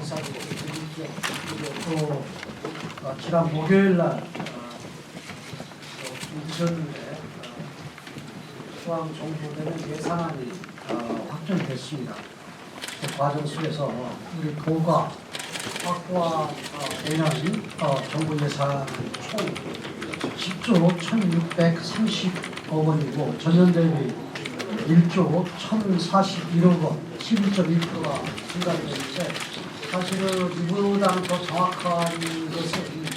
감사드리고요. 그리고 또 지난 목요일 날 주셨는데 수왕정부되는 예산안이 확정됐습니다. 그 과정 속에서 우리 도가 확보한 내년 정부 예산 총 10조 1,630억 원이고 전년 대비 1조 1,041억 원, 11.1%가 증가되는데 사실은 이보다는 더 정확한 것은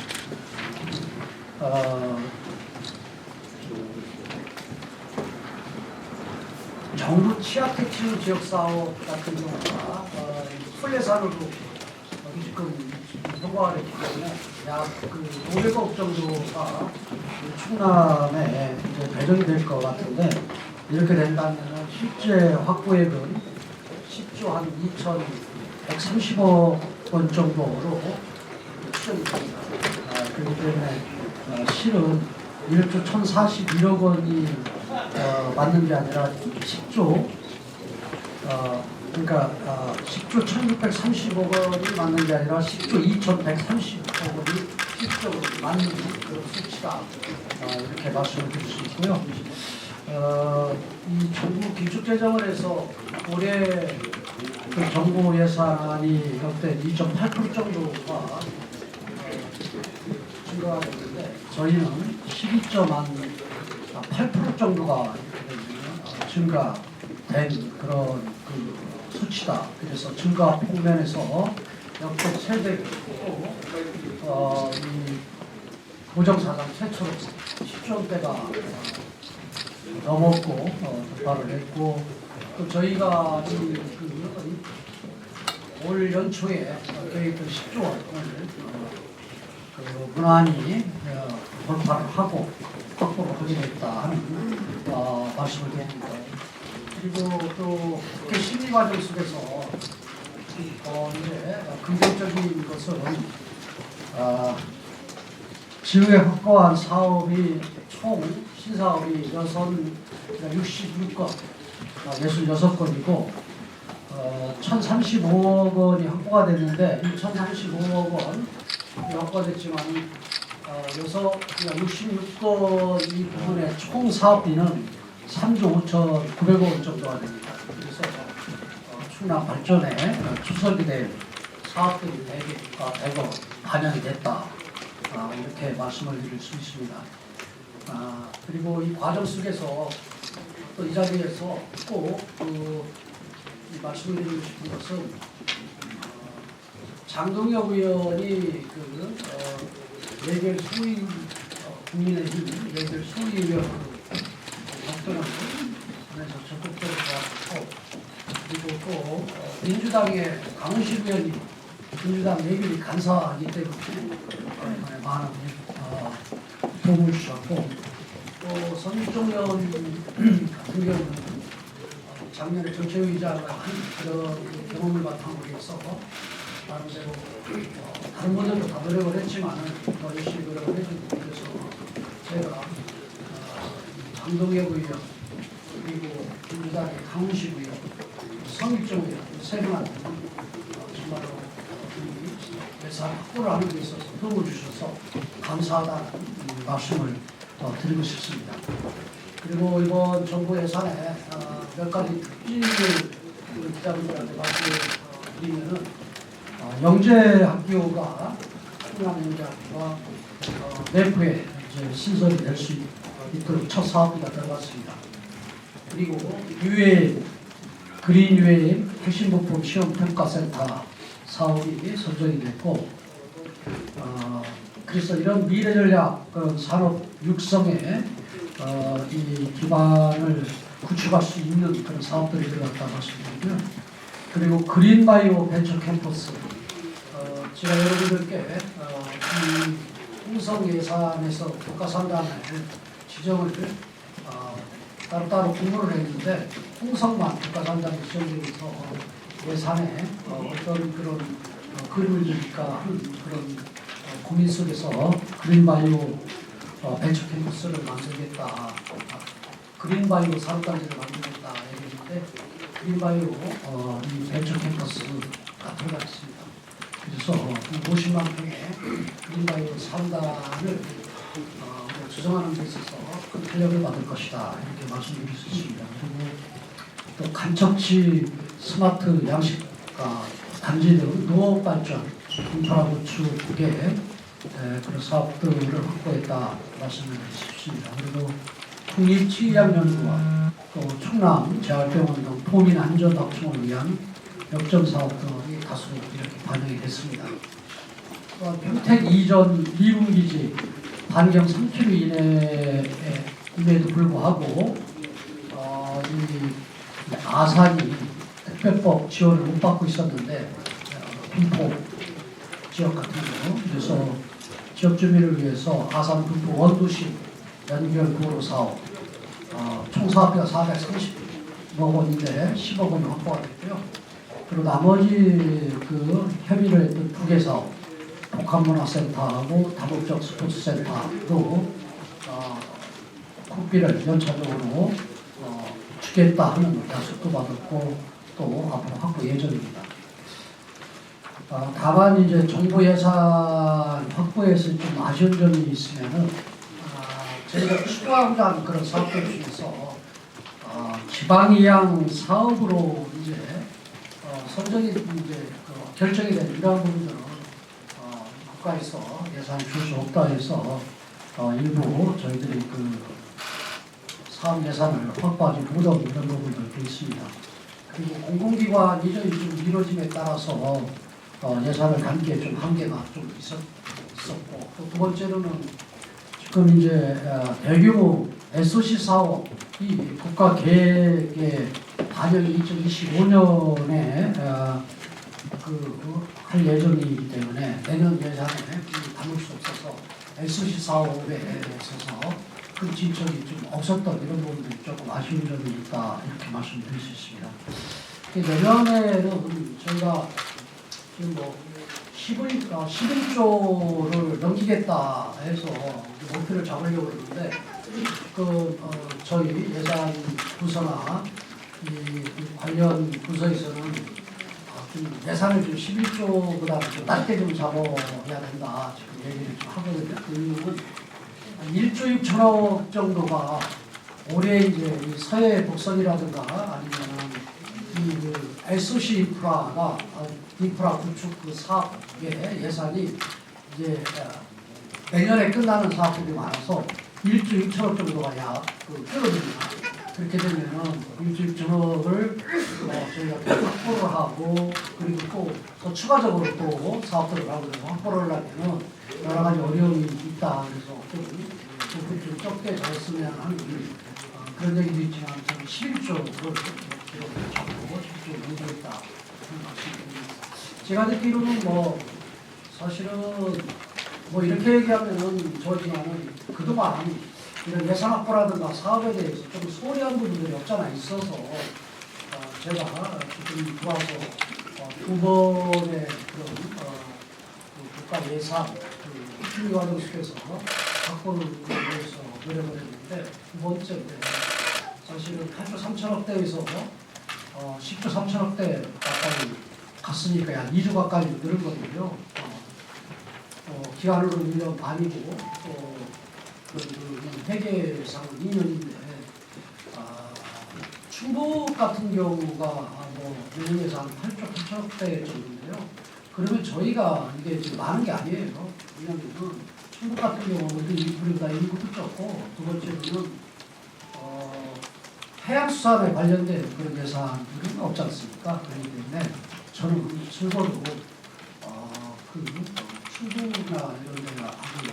정부 취약계층 지역사업 같은 경우가 풀 예산으로 지금 통과가 됐기 때문에 약 500억 정도가 충남에 이제 배정이 될 것 같은데 이렇게 된다면 실제 확보액은 10조 한 2,130억 원 정도로 추정이 됩니다. 그렇기 때문에 실은 1조 1,041억 원이 맞는 게 아니라 10조 그러니까 10조 1,630억 원이 맞는 게 아니라 10조 2,130억 원이 실질적으로 맞는 그런 수치다 이렇게 말씀을 드릴 수 있고요. 이 정부 기축재정을 해서 올해 그 정부 예산이 역대 2.8% 정도가 증가가 됐는데 저희는 12.8% 정도가 증가된 그런 그 수치다. 그래서 증가 폭면에서 역대 최대고 이 고정사상 최초로 10조 원대가 넘었고 돌파를 했고 또 저희가 올 연초에 계획된 10조 원을 무난히 돌파를 하고 확보를 하게 됐다 하는 말씀을 드립니다. 그리고 또 국회 심의 과정 속에서 이제 긍정적인 것은 지역에 확보한 사업이 총 신사업이 66건, 66건이고 1,035억 원이 확보가 됐는데 이 1,035억 원 확보가 됐지만 66건 이 부분의 총 사업비는 3조 5,900억 원 정도가 됩니다. 그래서 충남 발전에 추석이 된 사업들이 대거 반영이 됐다. 이렇게 말씀을 드릴 수 있습니다. 그리고 이 과정 속에서 또 이 자리에서 꼭 말씀을 드리고 싶은 것은 장동혁 의원이 예결 소위 국민의힘 예결 소위의원으로 활동을 하면서 적극적으로 도왔고 그리고 또 민주당의 강훈식 의원이 민주당 예결위 간사이기 때문에 많은 도움을 주셨고 또 선일종 의원 같은 경우는 작년에 정책의장을 한 그런 경험을 바탕으로 해서 나름대로 다른 분들도 다 노력을 했지만은 더 열심히 노력을 해주고 그래서 제가 장동혁 의원 그리고 민주당의 강훈식 의원 선일종 의원 세 분한테 정말로 예산 확보를 하는 데 있어서 도움을 주셔서 감사하다는 말씀을 드리고 싶습니다. 그리고 이번 정부 예산에 몇 가지 특징을 기자분들한테 말씀드리면은 영재학교가 충남 영재학교가 내부에 이제 신설이 될 수 있도록 첫 사업비가 들어갔습니다. 그리고 UAM 그린 UAM 핵심부품 시험평가센터 사업이 선정이 됐고 그래서 이런 미래전략 산업 육성에 이 기반을 구축할 수 있는 그런 사업들이 들어갔다고 말씀드리고요. 그리고 그린바이오 벤처 캠퍼스 제가 여러분들께 이 홍성 예산에서 국가산단을 지정을 따로따로 공모를 했는데 홍성만 국가산단이 지정되면서 예산에 어떤 그런 그림을 그릴까 하는 그런 고민 속에서 그린바이오 벤처 캠퍼스를 만들겠다. 그린바이오 산업단지를 만들겠다 얘기했는데 그린바이오 이 벤처 캠퍼스가 들어가 있습니다. 위해서 50만 평의 그린바이오 3단을 조정하는 데 있어서 큰 탄력을 받을 것이다 이렇게 말씀드릴 수 있습니다. 그리고 또 간척지 스마트 양식 단지 등 농업 발전, 인프라 구축에 그런 사업들을 확보했다 말씀을 드립니다. 그리고 국립치의학연구원, 또 충남 재활병원 등 도민 안전 확충을 위한 역점 사업 등이 다수 이렇게 반영이 됐습니다. 평택 이전 미군기지 반경 3km 이내에도 불구하고 이 아산이 특별법 지원을 못 받고 있었는데 분포 지역 같은 경우 그래서 지역 주민을 위해서 아산 분포 원도시 연결 도로 사업 총 사업비가 430억 원인데 10억 원이 확보가 됐고요. 그리고 나머지 그 협의를 했던 두 개 사업 복합문화센터하고 다목적 스포츠센터도 국비를 연차적으로 주겠다 하는 약속도 받았고 또 앞으로 확보 예정입니다. 다만 이제 정부 예산 확보에서 좀 아쉬운 점이 있으면은 저희가 추구하고자 하는 그런 사업들 중에서 지방이양 사업으로 이제 선정이 이제 결정이 된 이러한 부분들은 국가에서 예산 줄 수 없다 해서 일부 저희들이 그 사업 예산을 확보하지 못하고 이런 부분들도 있습니다. 그리고 공공기관 이전이 좀 이루어짐에 따라서 예산을 담기에 좀 한계가 좀 있었고 또 두 번째로는 지금 이제 대규모 SOC 사업이 국가 계획에 반영이 2025년에 할 예정이기 때문에 내년 예산에 담을 수 없어서 SOC 사업에 있어서 큰 진척이 좀 없었던 이런 부분들이 조금 아쉬운 점이 있다 이렇게 말씀드릴 수 있습니다. 내년에는 저희가 지금 11조를 넘기겠다 해서 목표를 잡으려고 했는데 저희 예산 부서나 이 관련 부서에서는 좀 예산을 좀 11조보다 좀 낮게 좀 잡아야 된다 지금 얘기를 좀 하거든요. 그 이유는 1조 6천억 정도가 올해 이제 이 서해 복선이라든가 아니면 이 SOC 인프라 구축 그 사업의 예산이 이제 내년에 끝나는 사업들이 많아서 1조 6천억 정도가 줄어듭니다. 그렇게 되면은 1조 6천억을 저희가 또 확보를 하고 그리고 또 더 추가적으로 또 사업들을 하고 확보를 하려면은 여러 가지 어려움이 있다. 그래서 좀 적게 잘했으면 하는 그런 얘기도 있지만 저는 11조를 잡고 11조 넘기겠다. 제가 듣기로는 사실은 이렇게 얘기하면은 저지만은 그동안 이런 예산 확보라든가 사업에 대해서 좀 소홀한 부분들이 없잖아 있어서 제가 지금 들어와서 두 번의 그런 국가 예산 심의 과정 속에서 확보를 위해서 노력을 했는데 두 번째인데 사실은 8조 3천억대에서 10조 3천억대 가까이 갔으니까 약 2조 가까이 늘은 거거든요. 기간으로 1년 반이고 또 회계상은 2년인데 충북 같은 경우가 내년 예산 8조 8천억대 정도인데요. 그러면 저희가 이게 지금 많은 게 아니에요. 왜냐하면 충북 같은 경우는 우리보다 인구도 적고 두 번째로는 해양수산에 관련된 그런 예산들은 없지 않습니까? 그렇기 때문에 저는 실제로 충북이나 이런 데가 하기에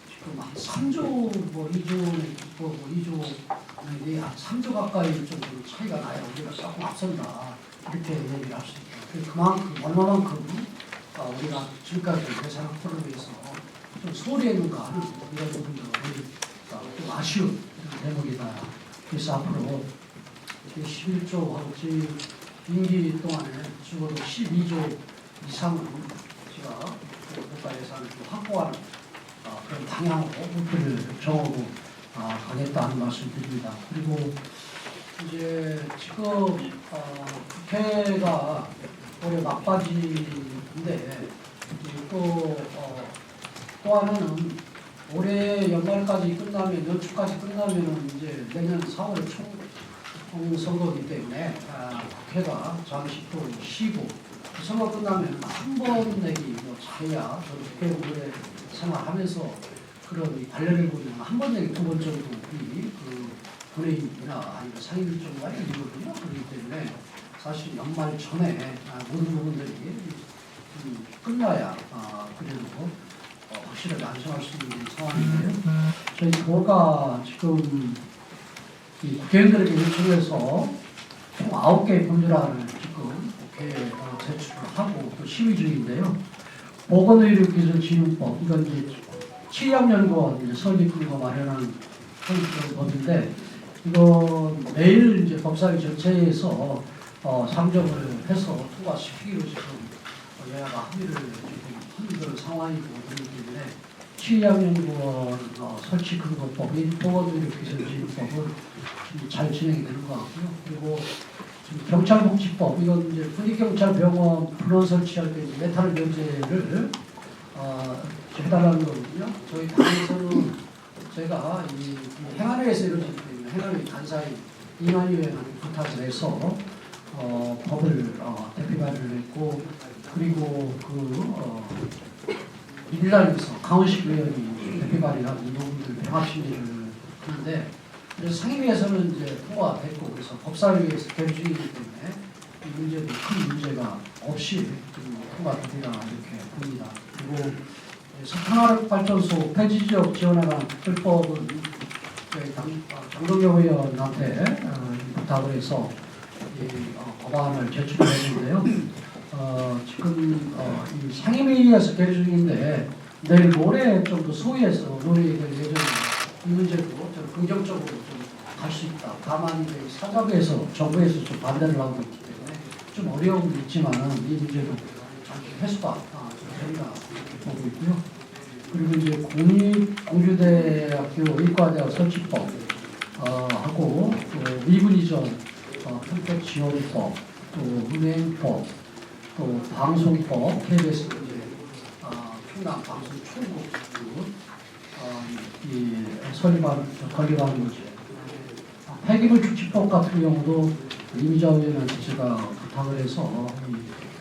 지금 한 3조 2조 한 3조 가까이 좀 차이가 나요. 우리가 조금 앞선다 이렇게 얘기를 할 수 있죠. 그만큼 얼마만큼 우리가 지금까지 예산 확보를 위해서 좀 소홀히 했는가 하는 이런 부분들이 좀 아쉬운 대목이다. 그래서 앞으로 11조하고 임기 동안에 적어도 12조 이상은 제가 국가 예산을 좀 확보하는 그런 방향으로 목표를 정하고 가겠다는 말씀 드립니다. 그리고 이제 지금 국회가 올해 막바지인데 또 하나는 올해 연말까지 끝나면 연초까지 끝나면은 이제 내년 4월에 총선거이기 때문에 국회가 잠시 또 쉬고 그 선거 끝나면 한 번 내기 뭐 차야 저도 국회 오래 생활하면서 그런 관련해 보면 한 번 내기 두 번 정도 우리 그 본회의나 아니면 상임위 정도가 이루거든요. 그렇기 때문에 사실 연말 전에 모든 부분들이 끝나야 그래도 확실하게 안심할 수 있는 상황인데요. 저희 도가 지금 이 국회의원들에게 요청해서 총 9개의 법률안을 지금 국회에 제출을 하고 또 시의 중인데요. 보건의료기술진흥법, 이건 이제 치의학연구원 설립과 마련한 법인데, 이거 내일 이제 법사위 전체에서 상정을 해서 통과시키기로 지금 여야가 합의를 지금 그런 상황이고 그렇기 때문에 치의학연구원 설치 근거법, 보건의료기술진흥법은 잘 진행이 되는 것 같고요. 그리고 지금 경찰복지법, 이건 이제 군립경찰병원 분원 설치할 때 메탄올 면제를 해달라는 거거든요. 저희 당에서는 제가 이 행안위에서 이루어지기 때문에 행안위 간사인 이만희의원한테 부탁을 해서 법을 대표 발의를 했고, 그리고 민주당에서 강원식 의원이 대표 발의한 이 부분들 병합심리를 하는데, 그래서 상임위에서는 이제 통과됐고, 그래서 법사위에서 대기 중이기 때문에 이 문제도 큰 문제가 없이 통과되리라 이렇게 봅니다. 그리고 석탄화력발전소 폐지지역 지원에 관한 특별법은 저희 장동영 의원한테 부탁을 해서 법안을 제출했는데요. 지금 이 상임위에서 계류 중인데 내일 모레 정도 소위에서 논의될 예정입니다. 이 문제도 좀 긍정적으로 좀 갈 수 있다. 다만 이제 사정에서 정부에서 좀 반대를 하고 있기 때문에 좀 어려움이 있지만은 이 문제도 해소가 된다 이렇게 보고 있고요. 그리고 이제 공주대학교 의과대학 설치법 하고 또 미분이전 편법 지원법, 또 은행법, 또 방송법, KBS 이제 충남 방송 총국 이 설립하는 문제, 폐기물 축지법 같은 경우도 이미자 의원한테 제가 부탁을 해서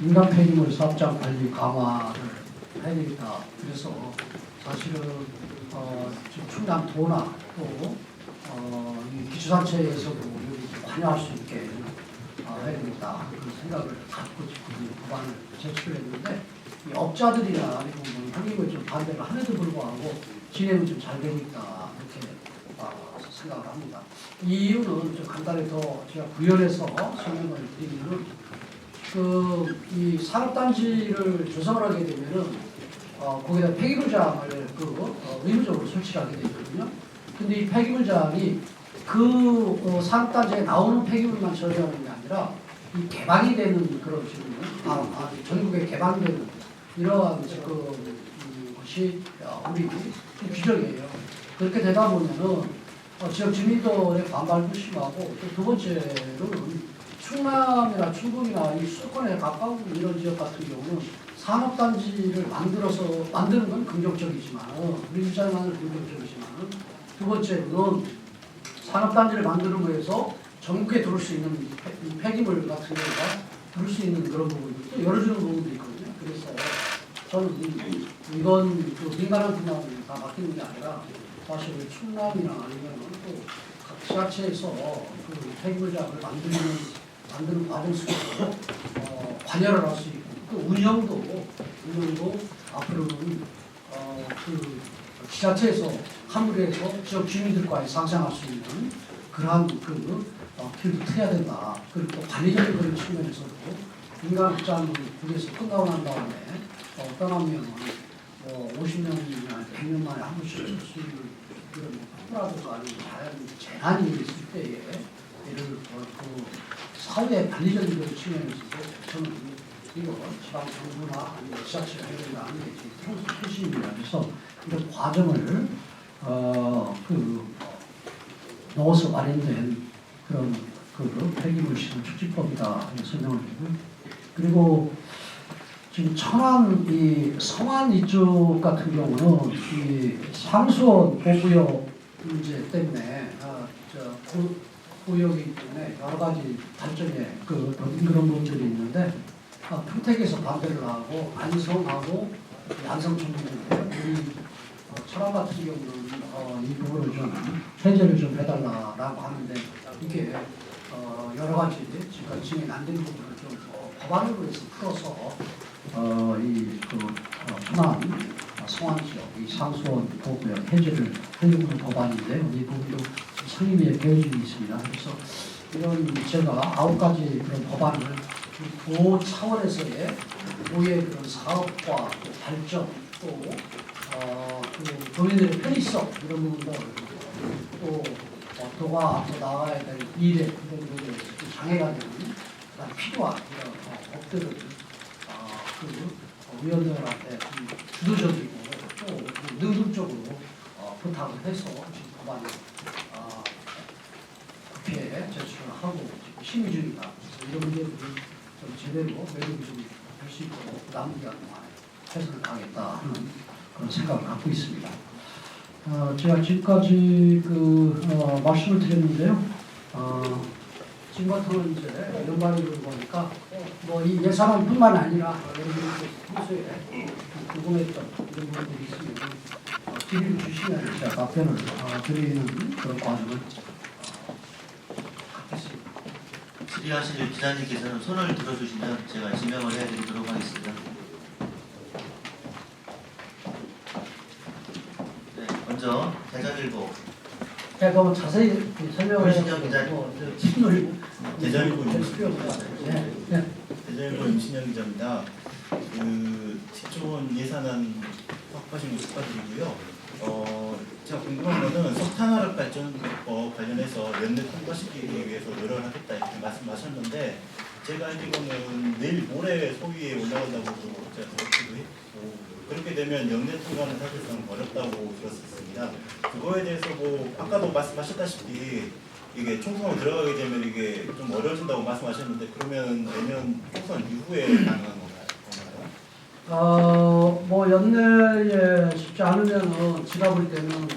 인간 폐기물 사업장 관리 강화를 해야 되겠다. 그래서 사실은 지금 충남 도나 또 이 기초단체에서도 여기 관여할 수 있게 해야 되겠다. 그런 생각을 갖고 지금 법안을 제출했는데 이 업자들이나 이런 형님을 좀 반대를 함에도 불구하고 진행은 좀 잘 되고 있다 이렇게 생각을 합니다. 이 이유는 좀 간단히 더 제가 구현해서 설명을 드리면은 이 산업단지를 조성을 하게 되면은 거기다 폐기물장을 의무적으로 설치를 하게 되거든요. 근데 이 폐기물장이 산업단지에 나오는 폐기물만 처리하는 게 아니라 이 개방이 되는 그런 지금 전국에 개방되는 이러한 것이 우리 규정이에요. 그렇게 되다 보면은 지역 주민들의 반발도 심하고 또 두 번째로는 충남이나 충북이나 이 수도권에 가까운 이런 지역 같은 경우는 산업단지를 만드는 건 긍정적이지만 우리 입장에는 긍정적이지만 두 번째로는 산업단지를 만드는 거에서 전국에 들어올 수 있는 폐기물 같은 경우가 들어올 수 있는 그런 부분도 또 열어주는 부분도 있거든요. 그래서 저는 이건 민간한 분야는 다 맡기는 게 아니라 사실 충남이나 아니면 또 각 지자체에서 폐기물장을 만드는 과정 속에서 관여를 할 수 있고 또 운영도 앞으로는 지자체에서 함부로해서 지역 주민들과의 상생할 수 있는 그러한 길도 트여야 된다. 그리고 또 관리적인 그런 측면에서도 민간 입장에서 끝나고 난 다음에 떠나면 50년이나 100년 만에 한 번씩 올 수 있는 그런 폭우라든가 아니면 자연 재난이 있을 때에 예를 사회 관리적인 그런 측면에서도 저는 이거 지방 정부나 아니면 지자체가 해야 된다는 게 평소 표심입니다. 그래서 이런 과정을 넣어서 마련된 그런 폐기물 시설 축지법이다 설명을 드리고요. 그리고 지금 천안 이 성안 이쪽 같은 경우는 이 상수원 보구역 문제 때문에 구역이기 때문에 여러 가지 발전에 그런 부분들이 있는데 평택에서 반대를 하고 안성하고 양성청도인데 우리 천안 같은 경우는 이 부분을 좀 해제를 좀 해달라라고 하는데 이게 여러 가지 지금 진행 안 되는 부분을 좀 법안으로 해서 풀어서 천안 성안 지역 이 상수원 보구역 해제를 하려는 법안인데 이 부분도 상임위에 계획이 있습니다. 그래서 이런 제가 9가지 그런 법안을 도 차원에서의 도의 그런 사업과 또 발전 또 도민들의 편의성 이런 부분들 또 도가 앞으로 나아가야 될 미래 이런 부분에 장애가 되는 필요한 이런 법들을 위원들한테 주도적이고 또 능동적으로 부탁을 해서 지금 법안을 국회에 제출을 하고 지금 심의 중이다. 그래서 이런 문제들이 좀 제대로 매듭이 좀 될 수 있도록 남은 기간 동안에 최선을 다하겠다 하는 그런 생각을 갖고 있습니다. 제가 지금까지 말씀을 드렸는데요. 지금 같은 경우는 이제 연말이고 보니까 이 예산안뿐만 아니라 여러분들 평소에 궁금했던 이런 부분들이 있으면 질의를 주시면 제가 답변을 드리는 그런 과정을 갖겠습니다. 질의하실 기자님께서는 손을 들어주시면 제가 지명을 해드리도록 하겠습니다. 네, 먼저 대전일보 제가 자세히 설명을 임신영 기자님. 친놀이고 대전일보 대전일보 임신영 기자입니다. 시초원 예산안 확보하신 거 축하드리고요. 제가 궁금한 거는 석탄화력 발전법 관련해서 연내 통과시키기 위해서 노력을 하겠다 이렇게 말씀하셨는데 제가 알기로는 내일 모레 소위에 올라간다고 제가 들었기도 했고 그렇게 되면 연내 통과는 사실상 어렵다고 들었습니다. 그거에 대해서 아까도 말씀하셨다시피 이게 총선으로 들어가게 되면 이게 좀 어려워진다고 말씀하셨는데 그러면 내년 총선 이후에 가능한 건가요? 연내에 쉽지 않으면은 제가 볼 때는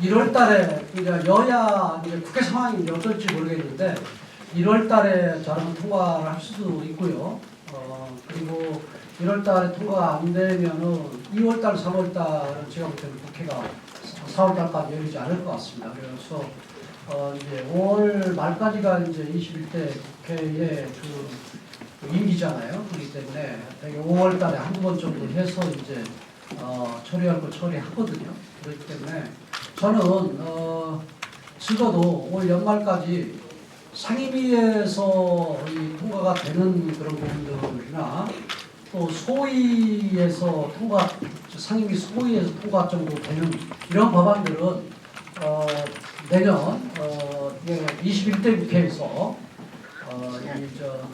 1월 달에 그러니까 여야 이제 국회 상황이 어떨지 모르겠는데 1월 달에 저는 통과를 할 수도 있고요. 그리고 1월 달에 통과가 안 되면은 2월 달, 3월 달은 제가 볼 때는 국회가 4월 달까지 열리지 않을 것 같습니다. 그래서 이제 5월 말까지가 이제 21대 국회의 임기잖아요. 그렇기 때문에 되게 5월 달에 한두 번 정도 해서 이제 처리할 거 처리하거든요. 그렇기 때문에 저는 적어도 올 연말까지 상임위에서 통과가 되는 그런 부분들이나 또 소위에서 상임위 소위에서 통과 정도 되는 이런 법안들은 내년 21대 국회에서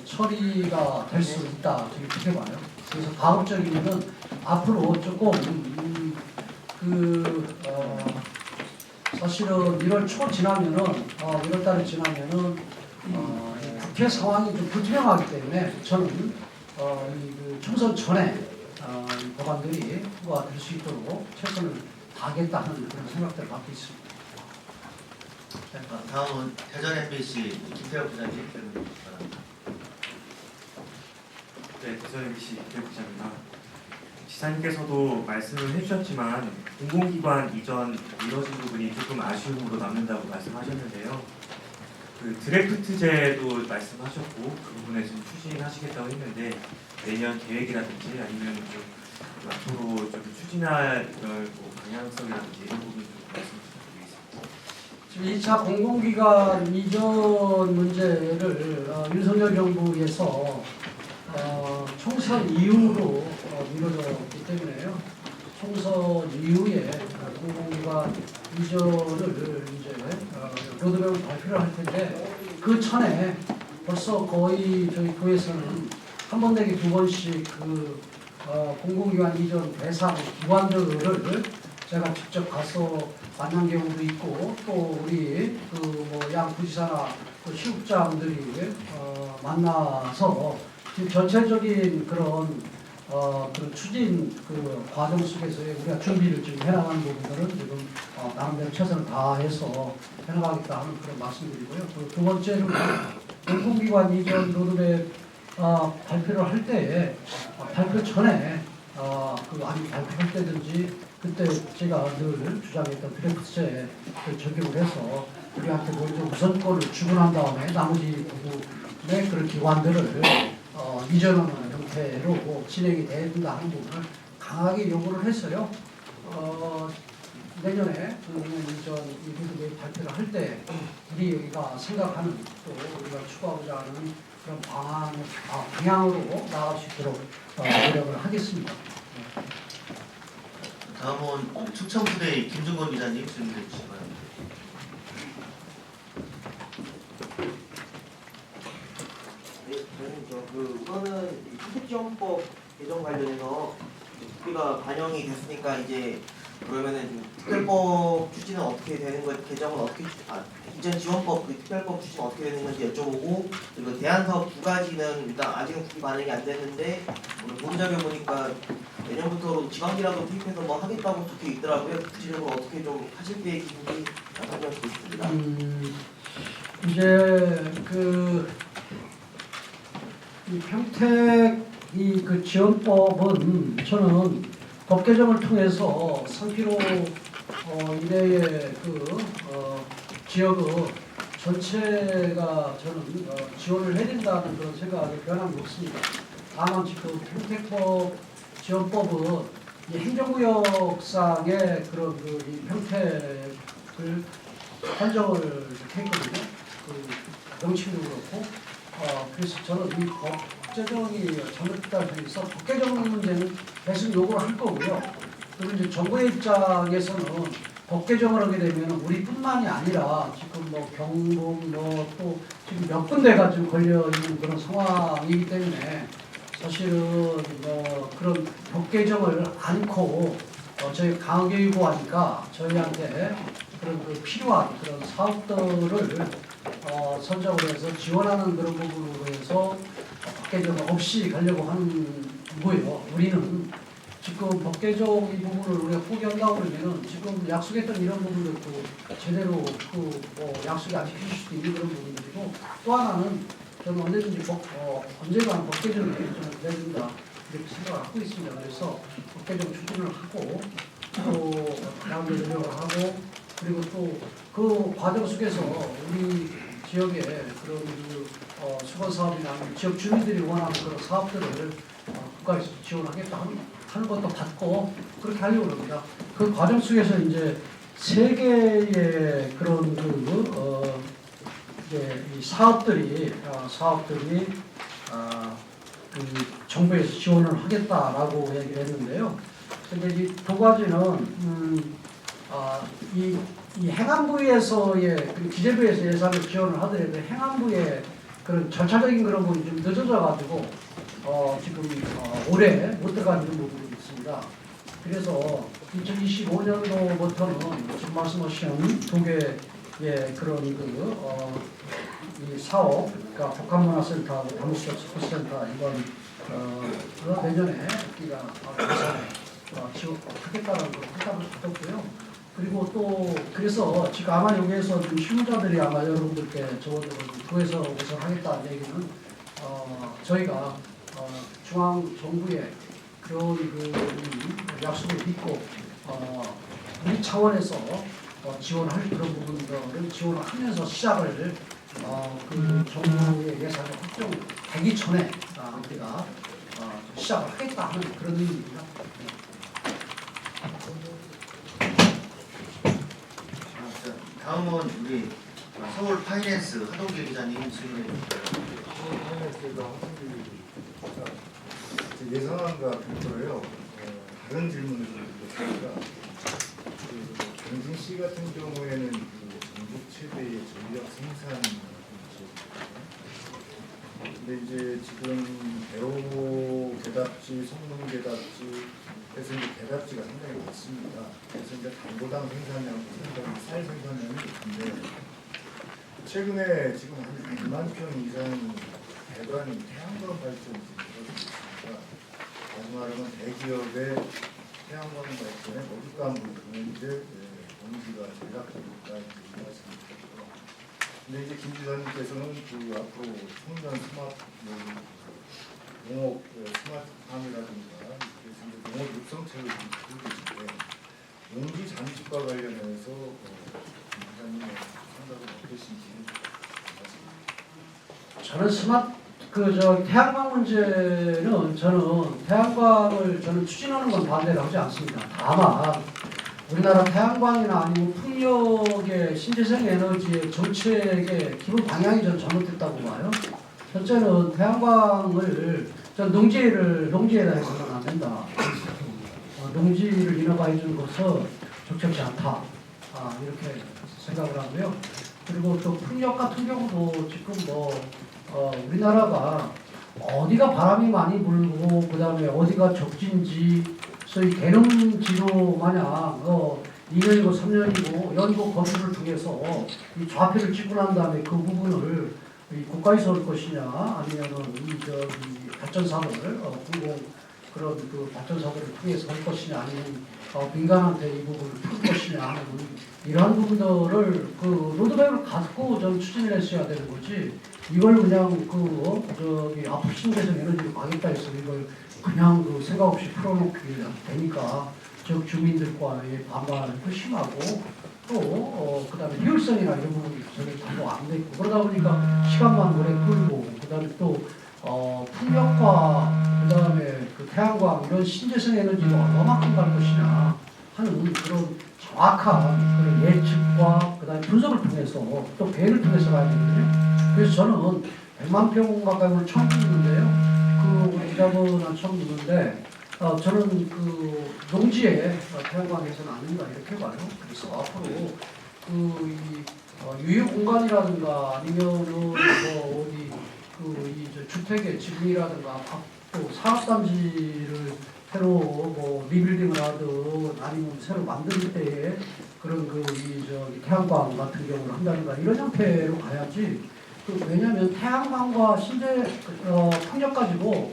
처리가 될 수 있다 이렇게 봐요. 그래서 가급적이면은 앞으로 조금 사실은 1월 초 지나면은 1월 달에 지나면은 국회 상황이 좀 불투명하기 때문에 저는 총선 전에 이 법안들이 통과가 될 수 있도록 최선을 다하겠다 하는 그런 생각들을 갖고 있습니다. 다음은 대전 MBC 김태혁 기자님 바랍니다. 네, 대전 MBC 김태혁 기자입니다. 지사님께서도 말씀을 해주셨지만 공공기관 이전 이뤄진 부분이 조금 아쉬움으로 남는다고 말씀하셨는데요. 드래프트제도 말씀하셨고 그 부분에 좀 추진하시겠다고 했는데 내년 계획이라든지 아니면 좀 앞으로 좀 추진할 방향성이라든지 이런 부분 좀 말씀드리겠습니다. 지금 2차 공공기관 이전 문제를 윤석열 정부에서 총선 이후로 미뤄졌기 때문에요. 총선 이후에 공공기관 이전을 이제 로드맵을 발표를 할 텐데 그 전에 벌써 거의 저희 도에서는 한 번 내기 두 번씩 공공기관 이전 대상 기관들을 제가 직접 가서 만난 경우도 있고 또 우리 양 부지사나 시국장들이 만나서 지금 전체적인 그런 그 추진 그 과정 속에서의 우리가 준비를 지금 해나가는 부분들은 지금 나름대로 최선을 다해서 해나가겠다 하는 그런 말씀드리고요. 두 번째는 공공기관 이전 로드맵 발표를 할 때 발표 전에 아니 발표할 때든지 그때 제가 늘 주장했던 드래프트에 적용을 해서 우리한테 먼저 우선권을 주고 난 다음에 나머지 부분의 그런 기관들을 이전하는 형태로 진행이 돼야 된다 하는 부분을 강하게 요구를 했어요. 내년에 이전 로드맵 발표를 할 때 우리 여기가 생각하는 또 우리가 추구하고자 하는 그런 방향으로 나아갈 수 있도록 노력을 하겠습니다. 다음은 충청부대 김준건 기자님 질문해 주시기 바랍니다. 네, 저는 우선은 특별지원법 개정 관련해서 우리가 반영이 됐으니까 이제 그러면은 특별법 추진은 어떻게 되는 거, 개정은 어떻게 이전 지원법 그 특별법 추진 어떻게 되는 건지 여쭤보고, 그리고 대안사업 두 가지는 일단 아직은 국비 반영이 안 됐는데 오늘 보도자료 보니까 내년부터 지방이라도 투입해서 뭐 하겠다고 적혀 있더라고요. 구체적으로 어떻게 좀 하실 계획인지 설명 드리겠습니다. 이제 이 평택 그 지원법은 저는 법 개정을 통해서 3km 이내의 지역은 전체가 저는 지원을 해야 된다는 그런 생각에 변함이 없습니다. 다만 지금 평택법 지원법은 이 행정구역상의 그런 이 평택을 한정을 했거든요. 명칭도 그렇고 그래서 저는 이 법 개정이 잘못됐다는 점에서 법 개정 문제는 계속 요구를 할 거고요. 그리고 이제 정부의 입장에서는 법 개정을 하게 되면 우리뿐만이 아니라 지금 뭐 경북 또 지금 몇 군데가 좀 걸려 있는 그런 상황이기 때문에 사실은 그런 법 개정을 않고 저희 강하게 요구하니까 저희한테 그런 필요한 그런 사업들을 선정을 해서 지원하는 그런 부분으로 해서 법 개정 없이 가려고 하는 거고요. 우리는 지금 법 개정 이 부분을 우리가 포기한다고 그러면은 지금 약속했던 이런 부분들도 제대로 약속이 안 지킬 수도 있는 그런 부분들이고, 또 하나는 저는 언제든지 언젠가는 법 개정을 내준다 이렇게 생각을 하고 있습니다. 그래서 법 개정 추진을 하고 또 나름대로 노력을 하고, 그리고 또 그 과정 속에서 우리 지역의 그런 수건 사업이나 지역 주민들이 원하는 그런 사업들을 국가에서 지원하겠다 하는 것도 받고 그렇게 하려고 합니다. 그 과정 속에서 이제 세 개의 그런 이 사업들이 정부에서 지원을 하겠다라고 얘기를 했는데요. 근데 이 두 가지는 이 행안부에서의 기재부에서 예산을 지원을 하더라도 행안부의 그런 절차적인 그런 부분이 좀 늦어져가지고 지금 올해 못 들어가는 부분이 있습니다. 그래서 2025년도부터는 지금 말씀하신 두 개의 그런 이 사업, 그러니까 복합문화센터, 다문시적 스포츠센터 이건 내년에 우리가 예산에 지원하겠다는 걸 확답을 받았고요. 그리고 또 그래서 지금 아마 여기에서 좀 실무자들이 아마 여러분들께 적어도 구에서 우선 하겠다는 얘기는 저희가 중앙 정부의 그런 약속을 믿고 우리 차원에서 지원할 그런 부분들을 지원을 하면서 시작을 정부의 예산이 확정되기 전에 우리가 시작을 하겠다 하는 그런 의미입니다. 다음은 우리 서울 파이낸스 하동길 기자님 질문해 주실까요? 예상안과 별도로요. 다른 질문을 드리겠습니다. 경진시 같은 경우에는 전국 최대의 전력 생산 근데 이제 지금 배우 개답지, 성능 개답지 그래서 이제 개답지가 상당히 많습니다. 그래서 이제 당도당 생산량, 쌀 생산량이 높은데 최근에 지금 한 2만 평 이상 대단히 태양광 발전이 늘어지고 있습니다. 다시 말하면 대기업의 태양광 발전에 먹잇감을 두는 이제 공시가 전략적으로 있다 말씀드렸고요. 근데 이제 김 지사님께서는 그 앞으로 청년 스마트 농업 스마트팜이라든가 그래서 이제 농업 육성책을 들고 계신데 농지 잠식과 관련해서 김 지사님의 생각은 어떠신지 말씀드립니다. 저는 태양광 문제는 저는 추진하는 건 반대를 하지 않습니다. 다만 우리나라 태양광이나 아니면 풍력의 신재생 에너지의 정책의 기본 방향이 전 잘못됐다고 봐요. 첫째는 태양광을 농지에다 해서는 안 된다. 농지를 인허가해 주는 것은 적절치 않다. 이렇게 생각을 하고요. 그리고 또 풍력 같은 경우도 지금 우리나라가 어디가 바람이 많이 불고 그다음에 어디가 적진지 소위 개념지로 마냥 2년이고 3년이고 연고 거주를 통해서 이 좌표를 찍고 난 다음에 그 부분을 국가에서 올 것이냐 아니면은 발전사들 공공 그런 그 발전사들을 통해서 할 것이냐 아니면 민간한테 이 부분을 풀 것이냐 하는 이러한 부분들을 그 로드맵을 갖고 좀 추진을 했어야 되는 거지. 이걸 그냥 앞으로 신재생 에너지로 가겠다 해서 이걸 그냥 생각 없이 풀어놓게 되니까 즉 주민들과의 반발도 심하고 또 그다음에 효율성이나 이런 부분이 전혀 작동 안 됐고 그러다 보니까 시간만 오래 끌고 그다음에 또 풍력과 그다음에 그 태양광 이런 신재생 에너지가 얼마만큼 갈 것이냐 하는 그런 정확한 그런 예측과 그다음에 분석을 통해서 또 계획을 통해서 가야 되거든요. 그래서 저는 100만 평 가까이를 처음 듣는데요. 우리 기자분은 처음 듣는데 저는 그 농지에 태양광에서는 안 된다 이렇게 봐요. 그래서 앞으로 유휴 공간이라든가 아니면은 어디 주택의 지붕이라든가 또 산업단지를 새로 리빌딩을 하든 아니면 새로 만들 때에 그런 태양광 같은 경우를 한다든가 이런 형태로 가야지. 왜냐하면 태양광과 풍력 가지고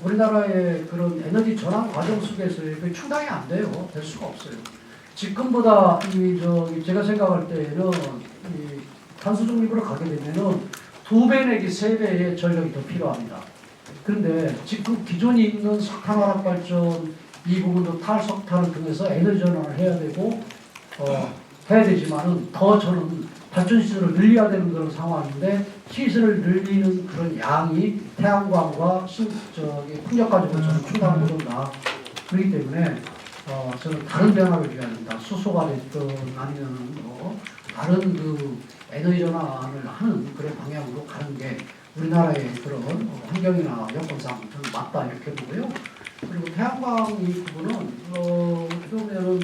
우리나라의 그런 에너지 전환 과정 속에서 충당이 안 돼요. 될 수가 없어요. 지금보다 제가 생각할 때는 탄소 중립으로 가게 되면은 2배 내지 3배의 전력이 더 필요합니다. 그런데 지금 기존에 있는 석탄화력 발전 이 부분도 탈석탄을 통해서 에너지 전환을 해야 되고 해야 되지만은 더 저는 발전 시설을 늘려야 되는 그런 상황인데 시설을 늘리는 그런 양이 태양광과 풍력 가지고 저는 충당을 못한다. 그렇기 때문에 저는 다른 변화를 줘야 된다. 수소가 됐든 아니면 다른 에너지 전환을 하는 그런 방향으로 가는 게 우리나라의 그런 환경이나 여건상 저는 맞다 이렇게 보고요. 그리고 태양광 이 부분은 어떻게 보면은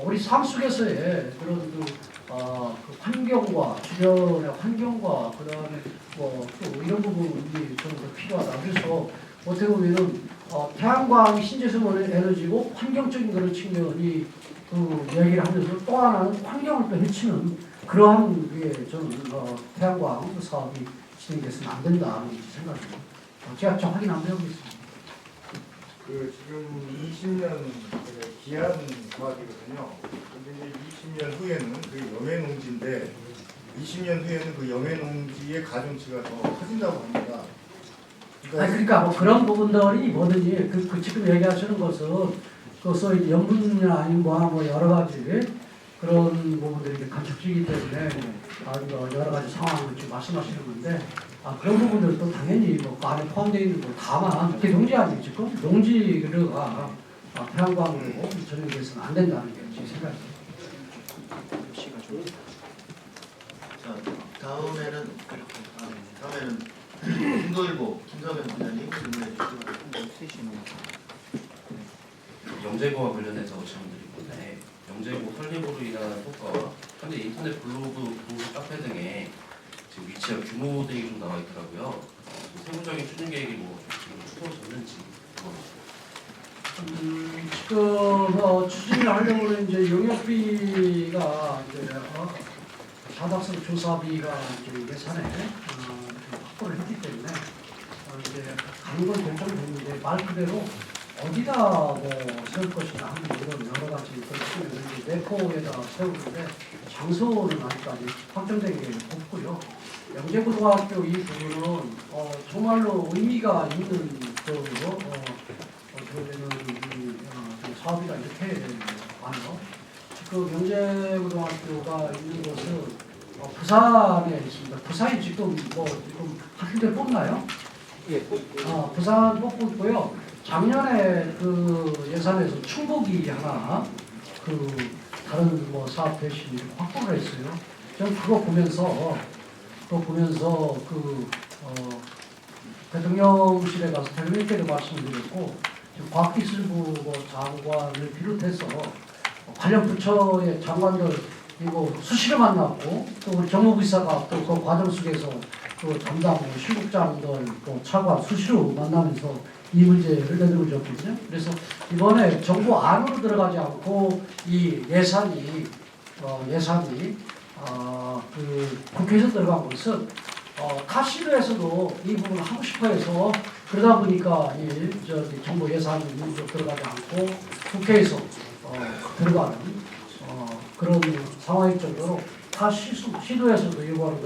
우리 삶 속에서의 그런 그 환경과 주변의 환경과 그다음에 또 이런 부분이 좀 더 필요하다. 그래서 어떻게 보면은 태양광이 신재생 에너지고 환경적인 그런 측면이 얘기를 하면서 또 하나는 환경을 또 해치는 그러한 게 저는 태양광 사업이 진행돼서는 안 된다는 생각입니다. 제가 좀 확인 한번 해보겠습니다. 지금 20년 기한 사업이거든요. 근데 이제 20년 후에는 영해농지인데 20년 후에는 그 영해농지의 가중치가 더 커진다고 합니다. 그러니까 그런 부분들이 뭐든지 지금 얘기하시는 것은 소위 연분이나 아니면 여러 가지 그런 부분들이 감축지기 때문에 여러 가지 상황을 지금 말씀하시는 건데 그런 부분들도 당연히 그 안에 포함되어 있는 거 다만 그게 농지 아니에요. 지금 농지가 태양광으로 전용돼서는 안 된다는 게 제 생각입니다. 자, 다음에는 중도일보 김서명 기자님 질문해 주시기 바랍니다. 영재고와 관련해서 질문드릴 건데 영재고 설립으로 인한 효과와 현재 인터넷 블로그, 카페 등의 지금 위치와 규모 등이 좀 나와 있더라고요. 세부적인 추진 계획이 추서졌는지 지금 추진을 하려면 이제 용역비가 이제 사답성 조사비가 이제 예산에 확보를 했기 때문에 이제 가는 건 결정됐는데 말 그대로 어디다 세울 것이냐 하는 이런 여러 가지 것을 내포에다 세우는데 장소는 아직까지 확정된 게 없고요. 영재고등학교 이 부분은 정말로 의미가 있는 사업이라 이렇게 많아요. 지금 영재고등학교가 있는 곳은 부산에 있습니다. 부산이 지금 지금 한 군데 뽑나요? 예. 부산 뽑고 있고요. 작년에 그 예산에서 충북이 하나 다른 사업 대신 확보를 했어요. 저는 그거 보면서 대통령실에 가서 대통령께도 말씀드렸고 과학기술부 장관을 비롯해서 관련 부처의 장관들 이거 수시로 만났고 또 우리 정무부이사가 또 그 과정 속에서 그 담당 실국장들 또 차관 수시로 만나면서 이 문제를 내들고 줬거든요. 그래서 이번에 정부 안으로 들어가지 않고 이 예산이 그 국회에서 들어간 것은 타 시도에서도 이 부분을 하고 싶어해서 그러다 보니까 이 정부 예산이 들어가지 않고 국회에서 들어가는 그런 상황일 정도로 타 시도에서도 요구하는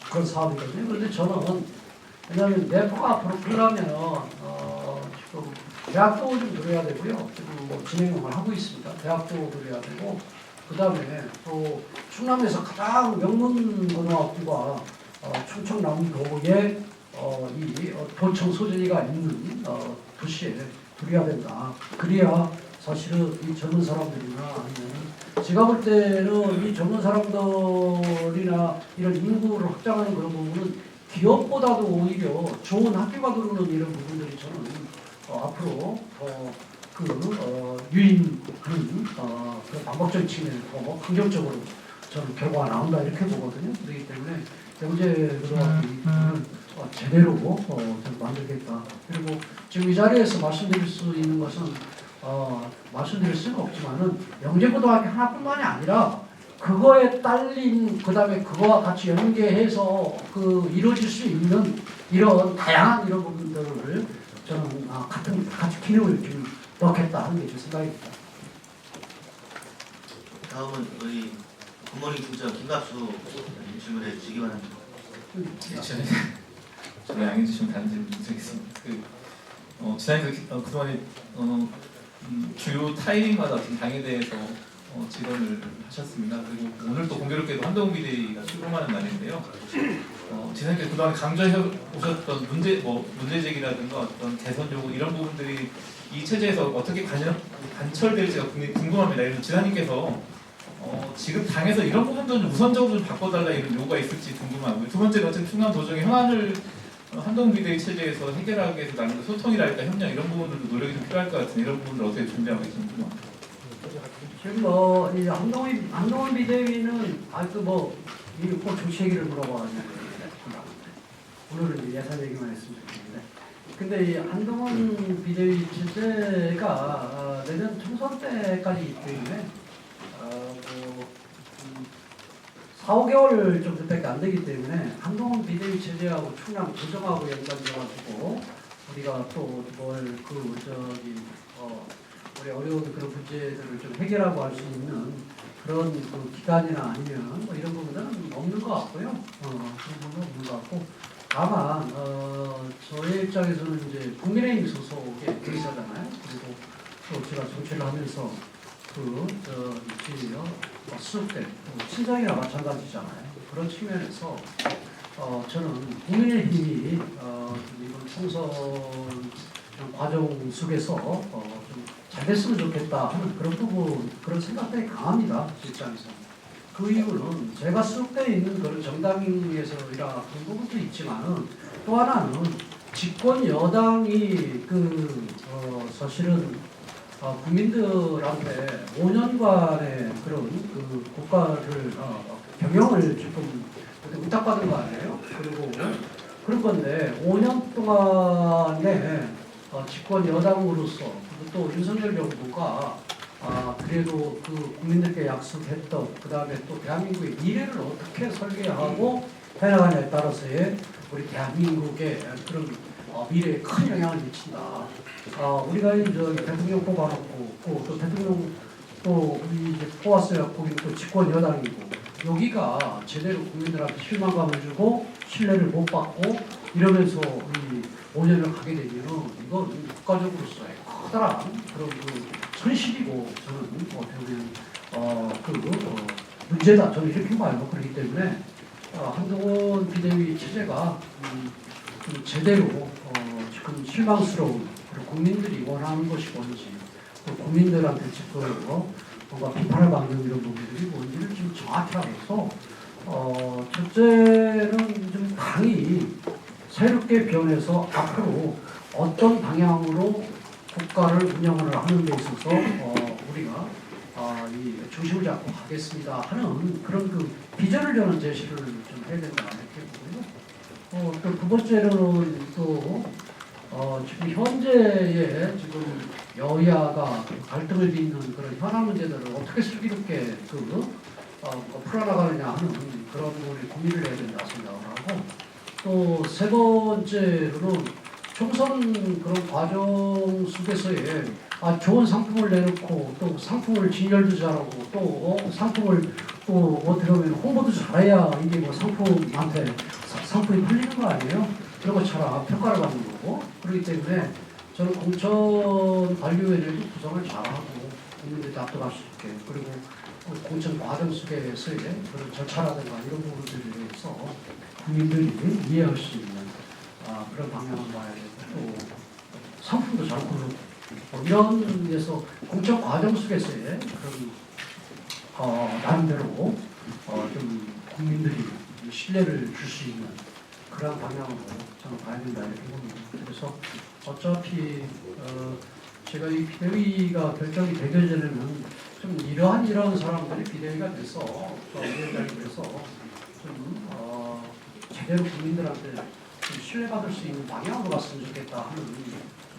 그런 사업이거든요. 그런데 저는 왜냐하면 내포가 앞으로 풀려면 지금 대학도 좀 들어야 되고요. 지금 진행을 하고 있습니다. 대학도 들어야 되고 그 다음에 또 충남에서 가장 명문 고등학교가 충청남도에 이 도청 소재가 있는 도시에 들어야 된다. 그래야 사실은 이 젊은 사람들이나 아니면 제가 볼 때는 이 젊은 사람들이나 이런 인구를 확장하는 그런 부분은 기업보다도 오히려 좋은 학교가 들어오는 이런 부분들이 저는 앞으로 유인하는 그런 방법적인 측면에서 더 긍정적으로 저는 결과가 나온다 이렇게 보거든요. 그렇기 때문에 영재고등학교는 제대로 좀 만들겠다. 그리고 지금 이 자리에서 말씀드릴 수 있는 것은 말씀드릴 수는 없지만은 영재고등학교 하나뿐만이 아니라 그거에 딸린 그다음에 그거와 같이 연계해서 이루어질 수 있는 이런 다양한 이런 부분들을 저는 같이 기능을 좀 넣겠다 하는 게 제 생각입니다. 다음은 우리 굿모닝 부장 김갑수 질문해 주시기 바랍니다. 저는 양해해 주시면 단지 문제겠습니다. 지난해 그동안에 주요 타이밍마다 당에 대해서 질의를 하셨습니다. 그리고 오늘 또 공교롭게도 한동훈 비대위가 출범하는 날인데요. 지난해 그동안 강조해 오셨던 문제 제기라든가 어떤 개선 요구 이런 부분들이 이 체제에서 어떻게 관철될지가 궁금합니다. 예를 들어 지사님께서 지금 당에서 이런 부분도 좀 우선적으로 좀 바꿔달라 이런 요구가 있을지 궁금하고요. 두 번째는 어쨌든 충남 도정의 현안을 한동훈 비대위 체제에서 해결하기 위해서 나는 소통이랄까 협력 이런 부분들도 노력이 좀 필요할 것 같은데 이런 부분들 어떻게 준비하고 계신지 궁금합니다. 지금 이 한동훈 비대위는 이꼭 정치 얘기를 물어봐가지고 오늘은 이제 예산 얘기만 했으면 좋겠는데 근데 이 한동훈 비대위 체제가 내년 총선 때까지 있기 때문에 4, 5개월 정도밖에 안 되기 때문에 한동훈 비대위 체제하고 충남 도정하고 연관돼가지고 우리가 또 우리 어려운 그런 문제들을 좀 해결하고 할 수 있는 그런 기간이나 아니면 이런 부분들은 없는 것 같고요. 그런 부분은 없는 것 같고 다만 저의 입장에서는 이제 국민의힘 소속의 대의사잖아요. 그리고 또 제가 정치를 하면서 수습된 친정이나 마찬가지잖아요. 그런 측면에서 저는 국민의힘이 이번 총선 과정 속에서 좀 잘 됐으면 좋겠다 하는 그런 부분, 그런 생각들이 강합니다. 제 입장에서. 그 이유는 제가 수습되어 있는 그런 정당에서 그런 부분도 있지만은 또 하나는 집권 여당이 사실은 국민들한테 5년간의 그런 국가를 경영을 지금 부탁받은 거 아니에요? 그리고 그런 건데 5년 동안에 집권 여당으로서 또 윤석열 정부가 그래도 국민들께 약속했던 그 다음에 또 대한민국의 미래를 어떻게 설계하고 해나가냐에 따라서의 우리 대한민국의 그런 미래에 큰 영향을 미친다. 우리가 이제 대통령 뽑아놓고 또 대통령 또 우리 이제 뽑았어야 거기 또 집권 여당이고 여기가 제대로 국민들한테 실망감을 주고 신뢰를 못 받고 이러면서 이 5년을 가게 되면 이건 국가적으로서의 커다란 그런 그 손실이고 저는 어떻게 보면 문제다 저는 이렇게 봐요. 그렇기 때문에 한동훈 비대위 체제가 좀 제대로 지금 실망스러운 그리고 국민들이 원하는 것이 뭔지 또 국민들한테 지금 뭔가 비판을 받는 이런 부분들이 뭔지를 좀 정확히 알아서 첫째는 좀 당이 새롭게 변해서 앞으로 어떤 방향으로 국가를 운영을 하는 데 있어서 우리가 이 중심을 잡고 가겠습니다 하는 그런 그 비전을 저는 제시를 좀 해야 된다 이렇게 보고요. 또 두 번째로는 또 지금 현재의 지금 여야가 갈등을 빚는 그런 현안 문제들을 어떻게 슬기롭게 풀어나가느냐 하는 그런 부분에 고민을 해야 된다 생각을 하고 또 세 번째로는 총선 그런 과정 속에서의 좋은 상품을 내놓고 또 상품을 진열도 잘하고 또 상품을 또 어떻게 보면 홍보도 잘해야 이게 뭐 상품한테 상품이 팔리는 거 아니에요? 그런 것처럼 평가를 받는 거고 그렇기 때문에 저는 공천관리위원회도 구성을 잘하고 국민들이 압도할 수 있게 그리고 공천 과정 속에서의 그런 절차라든가 이런 부분들에 대해서 국민들이 이해할 수 있는 그런 방향을 봐야 되고 또 상품도 잘 고르고 이런 데서 공천 과정 속에서의 그런 나름대로 좀 국민들이 신뢰를 줄 수 있는 그런 방향으로 저는 봐야 된다 이렇게 봅니다. 그래서 어차피 제가 이 비대위가 결정이 되기 전에는 좀 이러한 사람들이 비대위가 돼서 위원장이 돼서 좀 제대로 국민들한테 좀 신뢰받을 수 있는 방향으로 갔으면 좋겠다 하는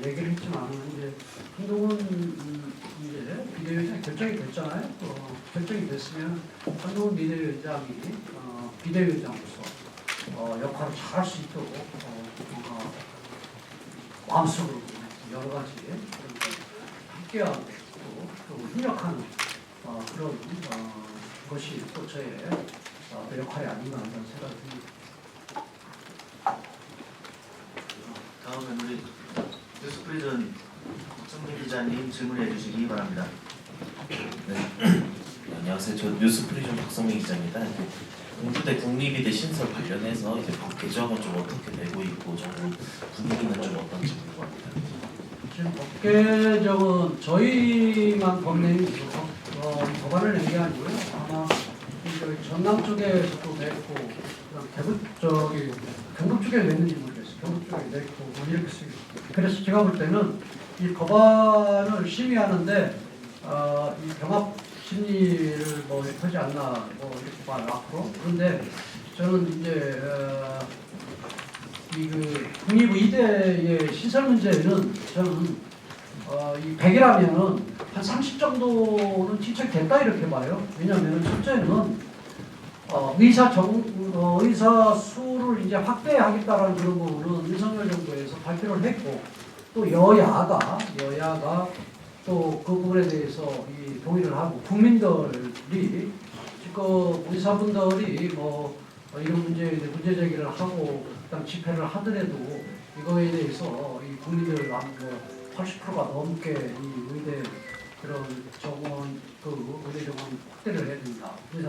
얘기를 했지만 이제 한동훈 이제 비대위원장이 결정이 됐잖아요. 결정이 됐으면 한동훈 비대위원장이 비대위원장으로서 역할을 잘 할 수 있도록 마음속으로 여러 가지 함께하고 또 협력하는 그런 것이 또 저의 역할이 아닌가 하는 생각이 듭니다. 다음은 우리 뉴스프리즌 박성민 기자님 질문해 주시기 바랍니다. 네. 안녕하세요. 저 뉴스프리즌 박성민 기자입니다. 공주대 국립의대 신설 관련해서 이제 법 개정은 좀 어떻게 되고 있고 정부 분위기는 좀 어떤지 궁금합니다. 지금 법 개정은 저희만 법내는 법안을 낸 게 아니고요. 아마 전남 쪽에서도 냈고 경북 쪽에 냈는지 모르겠어요. 경북 쪽에 냈고 이렇게 쓰고 그래서 제가 볼 때는 이 법안을 심의하는데 이 병합 심리를 뭐 하지 않나 이렇게 봐요 앞으로. 그런데 저는 이제 국립의대의 시설 문제는 저는 이 100이라면은 한 30 정도는 진척됐다 이렇게 봐요. 왜냐하면 첫째는 의사 수를 이제 확대하겠다라는 그런 부분은 윤석열 정부에서 발표를 했고 또 여야가 또 그 부분에 대해서 이 동의를 하고 국민들이 지금 의사분들이 이런 문제에 대해 문제 제기를 하고 그다음 집회를 하더라도 이거에 대해서 이 국민들 80%가 넘게 이 의대 그런 정원 의대 정원 확대를 해야 된다. 의사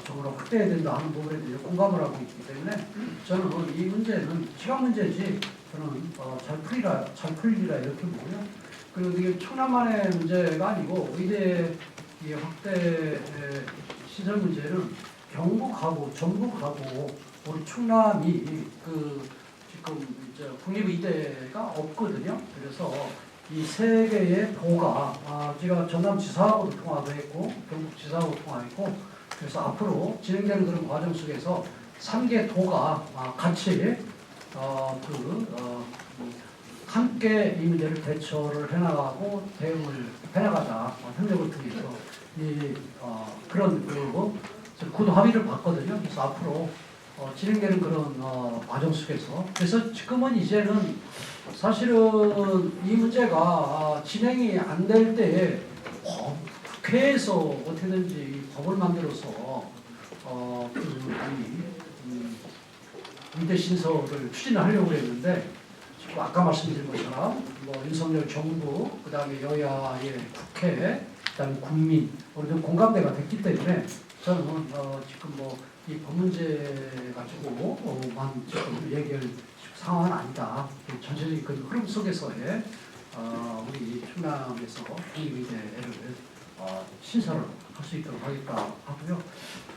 정원을 확대해야 된다 하는 부분에 대해 공감을 하고 있기 때문에 저는 이 문제는 시간 문제지 저는 잘 풀리리라 이렇게 보고요. 그리고 이게 충남만의 문제가 아니고 의대 확대 시설 문제는 경북하고 전북하고 우리 충남이 지금 이제 국립의대가 없거든요. 그래서 이 세 개의 도가 제가 전남지사하고도 통화도 했고 경북지사하고 통화했고 그래서 앞으로 진행되는 그런 과정 속에서 3개 도가 같이 함께 이 문제를 대처를 해나가고 대응을 해나가자 협력을 통해서 그런 구도 합의를 봤거든요. 그래서 앞으로 진행되는 그런 과정 속에서 그래서 지금은 이제는 사실은 이 문제가 진행이 안 될 때에 국회에서 어떻게든지 법을 만들어서 임대 신설을 추진하려고 했는데 지금 아까 말씀드린 것처럼 뭐 윤석열 정부 그다음에 여야의 국회 그다음에 국민 우리도 공감대가 됐기 때문에 저는 지금 뭐 이 법 문제 가지고만 지금 얘기할 상황은 아니다. 전체적인 그 흐름 속에서의 우리 충남에서 국립의대를 신설을 할 수 있도록 하겠다 하고요.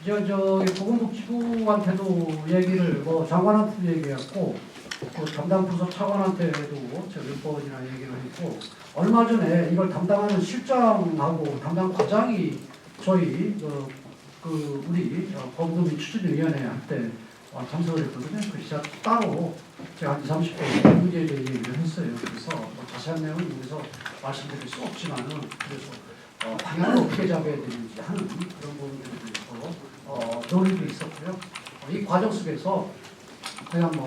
이제 저기 보건복지부한테도 얘기를 뭐 장관한테도 얘기했고 그 담당 부서 차관한테도 제가 몇 번이나 얘기를 했고 얼마 전에 이걸 담당하는 실장하고 담당 과장이 저희 우리 범죄 추진위원회 할 때 참석을 했거든요. 그 시작 따로 제가 한 20, 30분 문제에 대해 얘기를 했어요. 그래서 뭐 자세한 내용은 여기서 말씀드릴 수 없지만은 그래서 방향을 어떻게 잡아야 되는지 하는 그런 부분들에 대해서 논의도 있었고요. 이 과정 속에서 그냥 뭐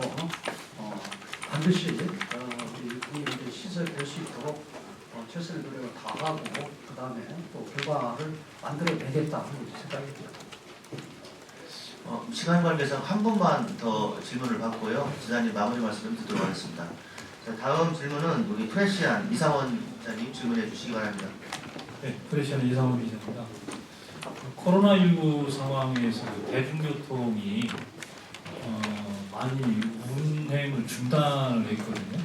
반드시 우리 국민들이 시설될 수 있도록 최선의 노력을 다하고 그 다음에 또 결과를 만들어내겠다 하는 생각입니다. 시간 관계상 한 분만 더 질문을 받고요. 지사님 마무리 말씀 좀 듣도록 하겠습니다. 자, 다음 질문은 우리 프레시안 이상원 기자님 질문해 주시기 바랍니다. 네, 프레시안 이상원 기자입니다. 코로나19 상황에서 대중교통이 많이 운행을 중단을 했거든요.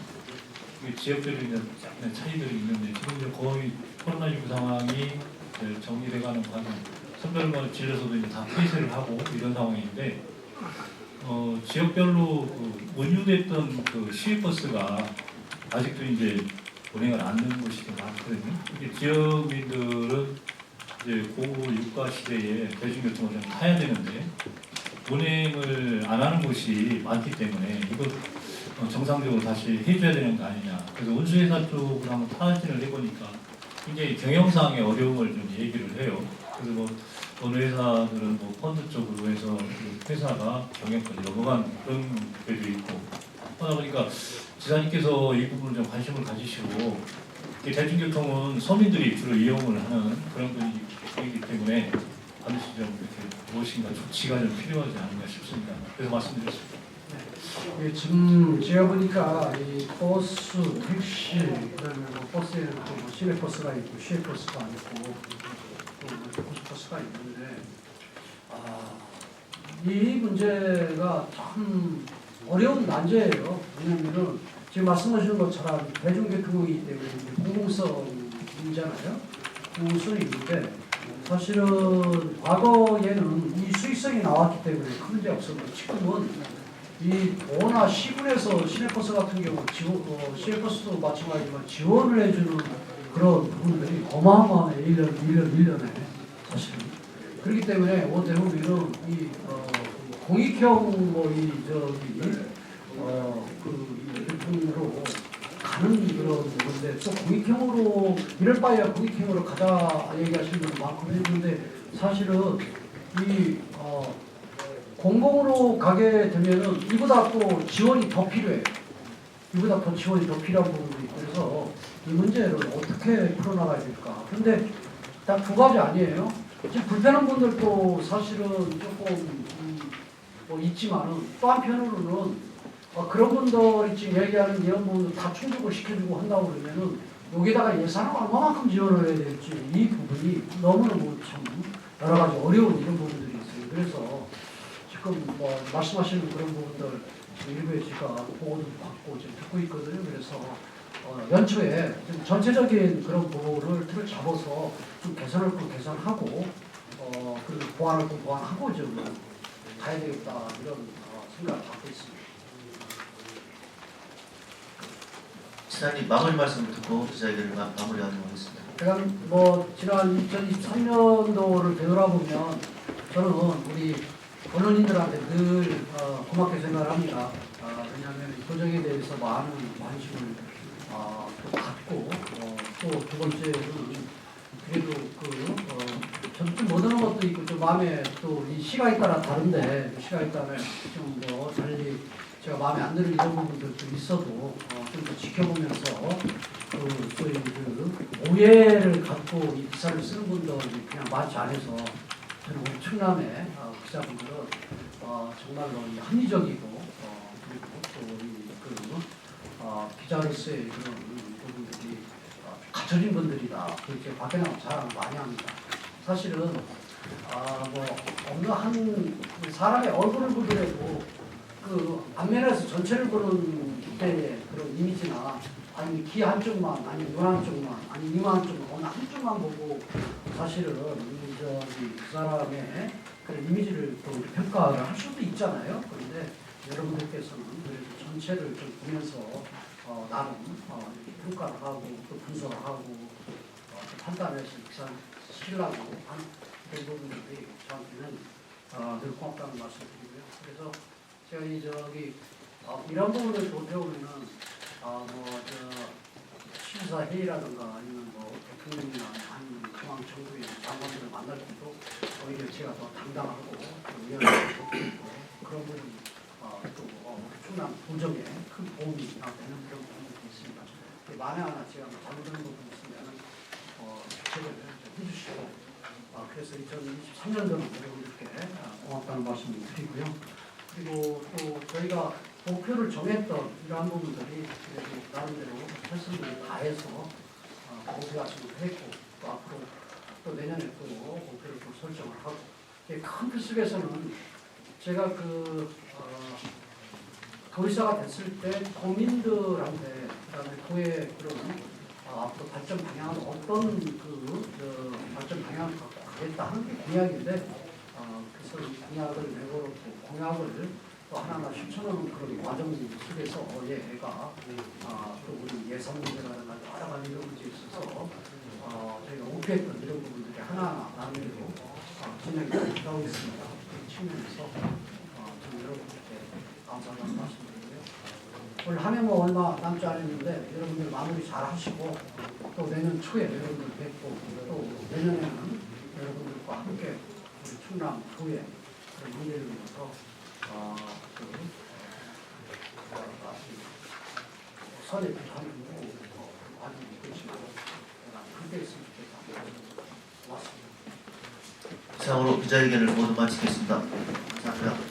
지역별로 약간의 차이들이 있는데 지금 이제 거의 코로나19 상황이 정리돼가는 과정, 선별과 진료소도 이제 다 폐쇄를 하고 이런 상황인데 지역별로 그 운유됐던 그 시외버스가 아직도 이제 운행을 안 하는 곳이 많거든요. 이게 지역민들은 이제 고도 유가 시대에 대중교통을 좀 타야 되는데 운행을 안 하는 곳이 많기 때문에 이거 정상적으로 다시 해줘야 되는 거 아니냐. 그래서 운수회사 쪽으로 한번 타진을 해보니까 굉장히 경영상의 어려움을 좀 얘기를 해요. 그래서 뭐 어느 회사들은 뭐 펀드 쪽으로 해서 회사가 경영까지 넘어간 그런 데도 있고 하다 보니까 지사님께서 이 부분을 좀 관심을 가지시고 대중교통은 서민들이 주로 이용을 하는 그런 분위기이기 때문에 반드시 좀 이렇게 무엇인가 조치가 좀 필요하지 않은가 싶습니다. 그래서 말씀드렸습니다. 네, 지금 제가 보니까 이 버스, 택시, 그다음에 뭐 버스에는 또 시내버스가 있고 시외버스가 있고 또 고속버스가 있는데 이 문제가 참 어려운 난제예요. 왜냐하면 지금 말씀하시는 것처럼 대중교통이기 때문에 공공성이잖아요. 공공성이 있는데 사실은 과거에는 이 수익성이 나왔기 때문에 큰 문제 없었는데 지금은 이 도나 시군에서 시내버스 같은 경우 시외버스도 마찬가지지만 지원을 해주는 그런 부분들이 어마어마해 1년에 사실은 그렇기 때문에 대부분은 이 공익형 교통으로 가는 그런 건데 또 공익형으로 이럴 바에야 공익형으로 가자 얘기하시는 분도 많고 그랬는데 사실은 이 공공으로 가게 되면은 이보다 또 지원이 더 필요해. 이보다 더 지원이 더 필요한 부분도 있고 그래서 이 문제를 어떻게 풀어나가야 될까. 그런데 딱 두 가지 아니에요. 지금 불편한 분들도 사실은 조금 있지만은 또 한편으로는 그런 분들이 지금 얘기하는 이런 부분도 다 충족을 시켜주고 한다고 그러면은 여기다가 예산을 얼마만큼 지원을 해야 될지 이 부분이 너무너무 참 여러 가지 어려운 이런 부분들이 있어요. 그래서 지금 뭐 말씀하시는 그런 부분들 일부에 제가 보고도 받고 지금 듣고 있거든요. 그래서 연초에 좀 전체적인 그런 부분을 틀을 잡아서 좀 개선할 거 개선하고 그리고 보완할 거 보완하고 좀 가야 되겠다 이런 생각을 갖고 있습니다. 지사님 마무리 말씀을 듣고 기자회견을 마무리하도록 하겠습니다. 제가 뭐 지난 2023년도를 되돌아보면 저는 우리 언론인들한테 늘 고맙게 생각을 합니다. 왜냐하면 이 도정에 대해서 많은 관심을 또 갖고 또 두 번째는 그래도 저도 못 오는 것도 있고 좀 마음에 또 이 시각에 따라 다른데 시각에 따라 좀 뭐 달리 제가 마음에 안 드는 이런 부분들도 있어도 좀 더 지켜보면서 그 소위 그 오해를 갖고 이 기사를 쓰는 분들이 그냥 많지 않아서 저는 우리 충남의 기자분들은 정말로 이 합리적이고 그리고 또그 기자로서의 그런 부분들이 갖춰진 분들이다. 그렇게 밖에 나가서 자랑을 많이 합니다. 사실은 뭐 어느 한 사람의 얼굴을 보더라도 그 앞면에서 전체를 보는 때의 그런 이미지나 아니 귀 한쪽만 아니 눈 한쪽만 아니 이마 한쪽만 어느 한쪽만 보고 사실은 그 사람의 그런 이미지를 또 평가를 할 수도 있잖아요. 그런데 여러분들께서는 그래도 전체를 좀 보면서 나름 이렇게 평가를 하고 또 분석을 하고 또 판단해서 기사 쓰려고 하는 그런 부분들이 저한테는 늘 고맙다는 말씀드리고요. 그래서 제가 이런 부분을 또 배우면은 시사 회의라든가 아니면 뭐 대통령이나 아니면 중앙 정부의 장관들을 만날 때도 오히려 제가 더 당당하고 위원회를 돕고 있고 그런 부분이 또 충남 도정에 큰 도움이 되는 그런 부분이 있습니다. 만에 하나 제가 잘못된 부분이 있으면 제보를 해주시고 그래서 2023년도는 여러분들께 고맙다는 말씀을 드리고요. 그리고 또 저희가 목표를 정했던 이러한 부분들이 나름대로 최선을 다해서 목표 같은 걸 했고 또 앞으로 또 내년에 또 목표를 또 설정을 하고 큰 틀 속에서는 제가 도의사가 됐을 때 도민들한테 그다음에 도의 그런 앞으로 발전 방향은 어떤 발전 방향을 갖고 가겠다 하는 게 공약인데 그래서 이 공약을 내걸었고 공약을 또 하나하나 실천하는 그런 과정 속에서 얘가 또 우리 예산 문제라든가 여러 가지 이런 문제에 있어서 저희가 목표했던 이런 부분들이 하나하나 나름대로 진행이 되고 있습니다. 그 측면에서 저는 여러분들께 감사하다는 말씀드리고요. 올 한 해 뭐 얼마 남지 않았는데 여러분들 마무리 잘 하시고 또 내년 초에 여러분들 뵙고 또 내년에는 여러분들과 함께 우리 충남 도의 그런 문제를 위해서 선에 비하는 과정이 있으시고 함께 했으면 좋겠다. 고맙습니다. 이상으로 기자회견을 모두 마치겠습니다. 감사합니다.